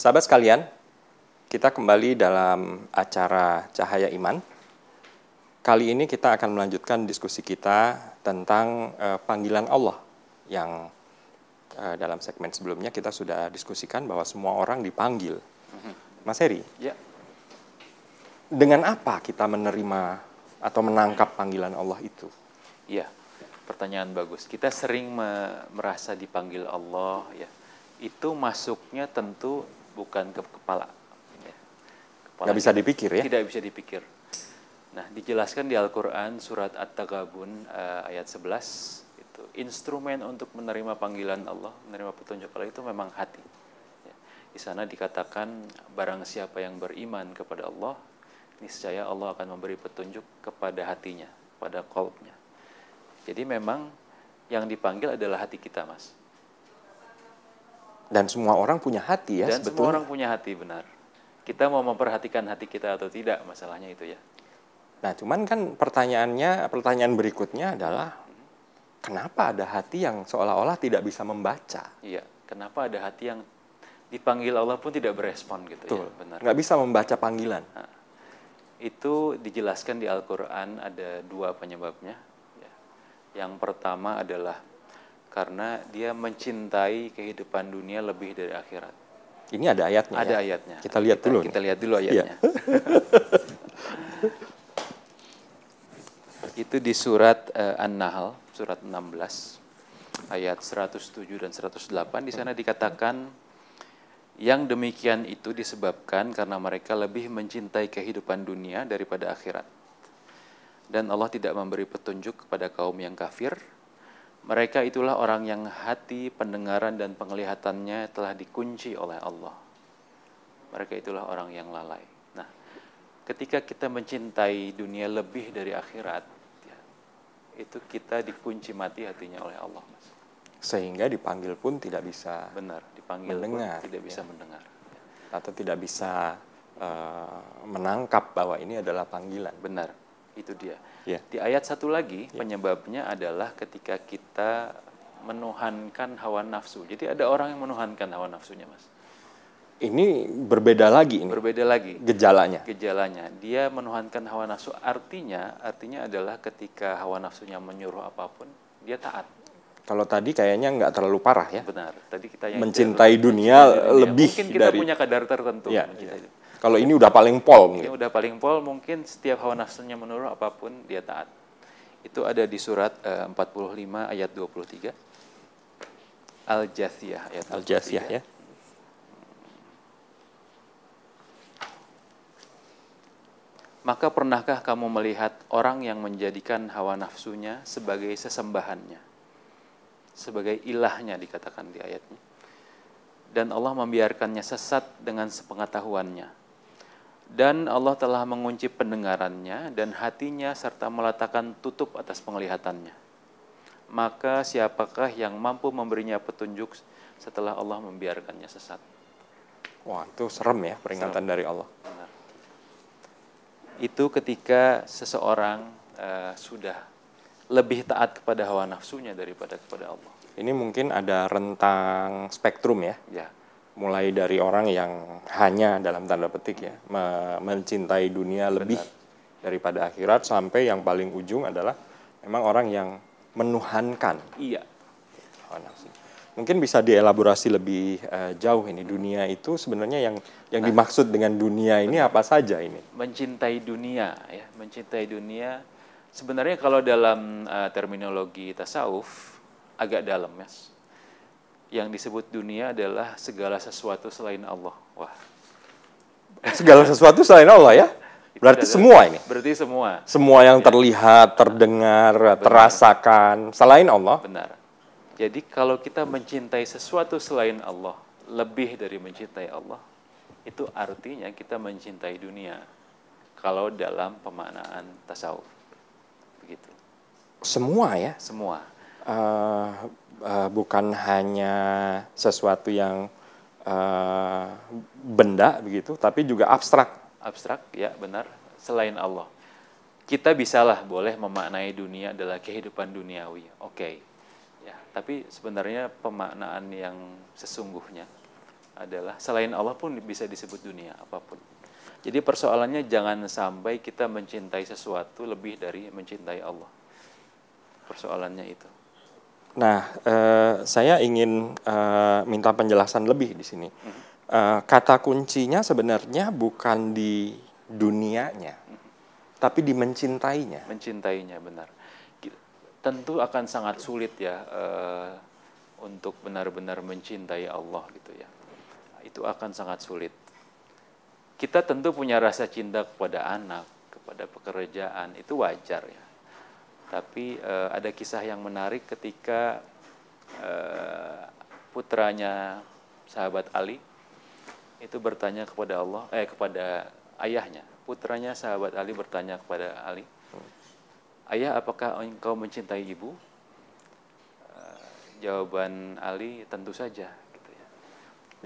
Sahabat sekalian, kita kembali dalam acara Cahaya Iman. Kali ini kita akan melanjutkan diskusi kita tentang panggilan Allah yang dalam segmen sebelumnya kita sudah diskusikan bahwa semua orang dipanggil. Mas Heri, Ya. dengan apa kita menerima atau menangkap panggilan Allah itu? Iya, pertanyaan bagus. Kita sering merasa dipanggil Allah, ya. Itu masuknya tentu bukan ke kepala. Ya. Nggak bisa dipikir ya? Tidak bisa dipikir. Nah, dijelaskan di Al-Quran surat At-Taghabun ayat 11, itu instrumen untuk menerima panggilan Allah, menerima petunjuk Allah itu memang hati. Ya. Di sana dikatakan barang siapa yang beriman kepada Allah, niscaya Allah akan memberi petunjuk kepada hatinya, pada qalbnya. Jadi memang yang dipanggil adalah hati kita, Mas. Dan semua orang punya hati ya Dan sebetulnya. semua orang punya hati, benar. Kita mau memperhatikan hati kita atau tidak, masalahnya itu ya. Nah, cuman kan pertanyaan berikutnya adalah kenapa ada hati yang seolah-olah tidak bisa membaca? Iya, kenapa ada hati yang dipanggil Allah pun tidak berespon gitu. Betul. Ya, benar. Nggak bisa membaca panggilan. Nah, itu dijelaskan di Al-Quran ada dua penyebabnya. Ya. Yang pertama adalah karena dia mencintai kehidupan dunia lebih dari akhirat. Ini ada ayatnya. Ada ya? ayatnya. Kita lihat dulu. Kita lihat dulu ayatnya. Iya. Itu di surat An-Nahl, surat 16, ayat 107 dan 108. Di sana dikatakan, yang demikian itu disebabkan karena mereka lebih mencintai kehidupan dunia daripada akhirat. Dan Allah tidak memberi petunjuk kepada kaum yang kafir. Mereka itulah orang yang hati, pendengaran, dan penglihatannya telah dikunci oleh Allah. Mereka itulah orang yang lalai. Nah, ketika kita mencintai dunia lebih dari akhirat, ya, itu kita dikunci mati hatinya oleh Allah, Mas. Sehingga dipanggil pun tidak bisa Benar, dipanggil mendengar, pun tidak bisa ya. mendengar. Atau tidak bisa menangkap bahwa ini adalah panggilan. Benar, itu dia. Ya. Di ayat satu lagi, penyebabnya adalah ketika kita menuhankan hawa nafsu. Jadi ada orang yang menuhankan hawa nafsunya, Mas. Ini berbeda lagi ini. Berbeda lagi Gejalanya. Dia menuhankan hawa nafsu, artinya adalah ketika hawa nafsunya menyuruh apapun, dia taat. Kalau tadi kayaknya nggak terlalu parah ya. Benar. Tadi kita yang mencintai dunia lebih mungkin kita dari punya kadar tertentu. Ya, ya. Kalau ini udah paling pol Ini mungkin. udah paling pol, mungkin setiap hawa nafsunya menurut apapun dia taat. Itu ada di surat 45 ayat 23. Al-Jathiyah ayat 23. Al-Jathiyah ya. Maka pernahkah kamu melihat orang yang menjadikan hawa nafsunya sebagai sesembahannya, sebagai ilahnya, dikatakan di ayatnya. Dan Allah membiarkannya sesat dengan sepengetahuannya. Dan Allah telah mengunci pendengarannya dan hatinya serta meletakkan tutup atas penglihatannya. Maka siapakah yang mampu memberinya petunjuk setelah Allah membiarkannya sesat? Wah, itu serem ya peringatan dari Allah. Benar. Itu ketika seseorang sudah lebih taat kepada hawa nafsunya daripada kepada Allah. Ini mungkin ada rentang spektrum ya. Ya. Mulai dari orang yang hanya dalam tanda petik ya mencintai dunia lebih daripada akhirat, sampai yang paling ujung adalah memang orang yang menuhankan. Iya. Mungkin bisa dielaborasi lebih jauh ini, dunia itu sebenarnya yang dimaksud dengan dunia ini apa saja ini? Mencintai dunia ya, mencintai dunia sebenarnya kalau dalam terminologi tasawuf agak dalam, Mas. Yang disebut dunia adalah segala sesuatu selain Allah. Wah. Segala sesuatu selain Allah ya? Berarti semua ini? Berarti semua. Semua yang terlihat, terdengar, terasakan selain Allah? Benar. Jadi kalau kita mencintai sesuatu selain Allah, lebih dari mencintai Allah, itu artinya kita mencintai dunia. Kalau dalam pemaknaan tasawuf. Begitu. Semua ya? Semua. Bukan hanya sesuatu yang benda begitu, tapi juga abstrak. Abstrak, ya benar. Selain Allah. Kita bisalah boleh memaknai dunia adalah kehidupan duniawi. Oke. Ya, tapi sebenarnya pemaknaan yang sesungguhnya adalah selain Allah pun bisa disebut dunia, apapun. Jadi persoalannya jangan sampai kita mencintai sesuatu lebih dari mencintai Allah. Persoalannya itu. Nah, saya ingin minta penjelasan lebih di sini. Kata kuncinya sebenarnya bukan di dunianya, tapi di mencintainya. Mencintainya, benar. Tentu akan sangat sulit ya untuk benar-benar mencintai Allah gitu ya. Itu akan sangat sulit. Kita tentu punya rasa cinta kepada anak, kepada pekerjaan, itu wajar ya. Tapi ada kisah yang menarik ketika putranya sahabat Ali itu bertanya kepada Allah, kepada ayahnya. Putranya sahabat Ali bertanya kepada Ali, "Ayah, apakah engkau mencintai ibu?" Jawaban Ali, "Tentu saja." Gitu ya.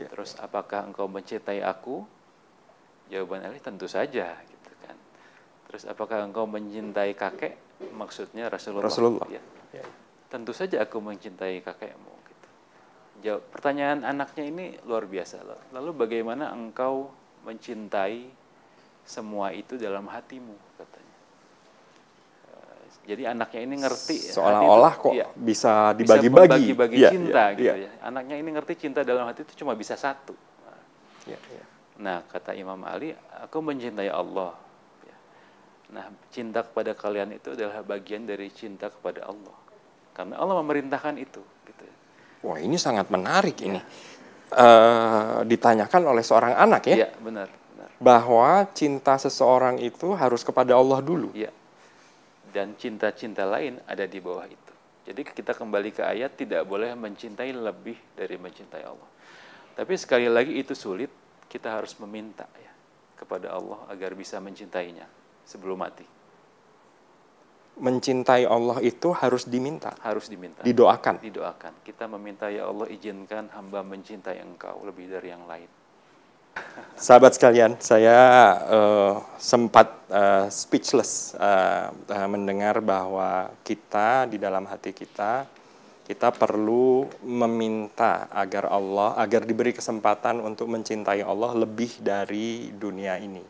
Terus, "Apakah engkau mencintai aku?" Jawaban Ali, "Tentu saja." Gitu kan. Terus, "Apakah engkau mencintai kakek?" Maksudnya Rasulullah. Ya. "Tentu saja aku mencintai kakekmu." Gitu. Pertanyaan anaknya ini luar biasa. Lalu bagaimana engkau mencintai semua itu dalam hatimu, katanya. Jadi anaknya ini ngerti seolah-olah kok ya, bisa dibagi-bagi cinta gitu ya. Anaknya ini ngerti cinta dalam hati itu cuma bisa satu. Nah, kata Imam Ali, "Aku mencintai Allah." Nah, cinta kepada kalian itu adalah bagian dari cinta kepada Allah. Karena Allah memerintahkan itu. Gitu. Wah, ini sangat menarik ini. Ditanyakan oleh seorang anak ya? Iya, benar. Bahwa cinta seseorang itu harus kepada Allah dulu. Iya. Dan cinta-cinta lain ada di bawah itu. Jadi kita kembali ke ayat, tidak boleh mencintai lebih dari mencintai Allah. Tapi sekali lagi itu sulit, kita harus meminta ya kepada Allah agar bisa mencintainya sebelum mati. Mencintai Allah itu harus diminta. Harus diminta. Didoakan. Didoakan. Kita meminta, "Ya Allah, izinkan hamba mencintai Engkau lebih dari yang lain." Sahabat sekalian, saya sempat speechless mendengar bahwa kita di dalam hati kita perlu meminta agar diberi kesempatan untuk mencintai Allah lebih dari dunia ini.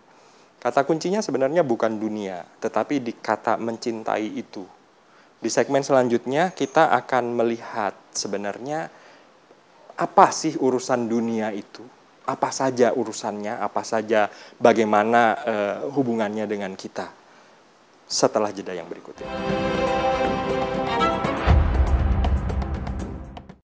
Kata kuncinya sebenarnya bukan dunia, tetapi di kata mencintai itu. Di segmen selanjutnya kita akan melihat sebenarnya apa sih urusan dunia itu. Apa saja urusannya, apa saja bagaimana hubungannya dengan kita. Setelah jeda yang berikut ini.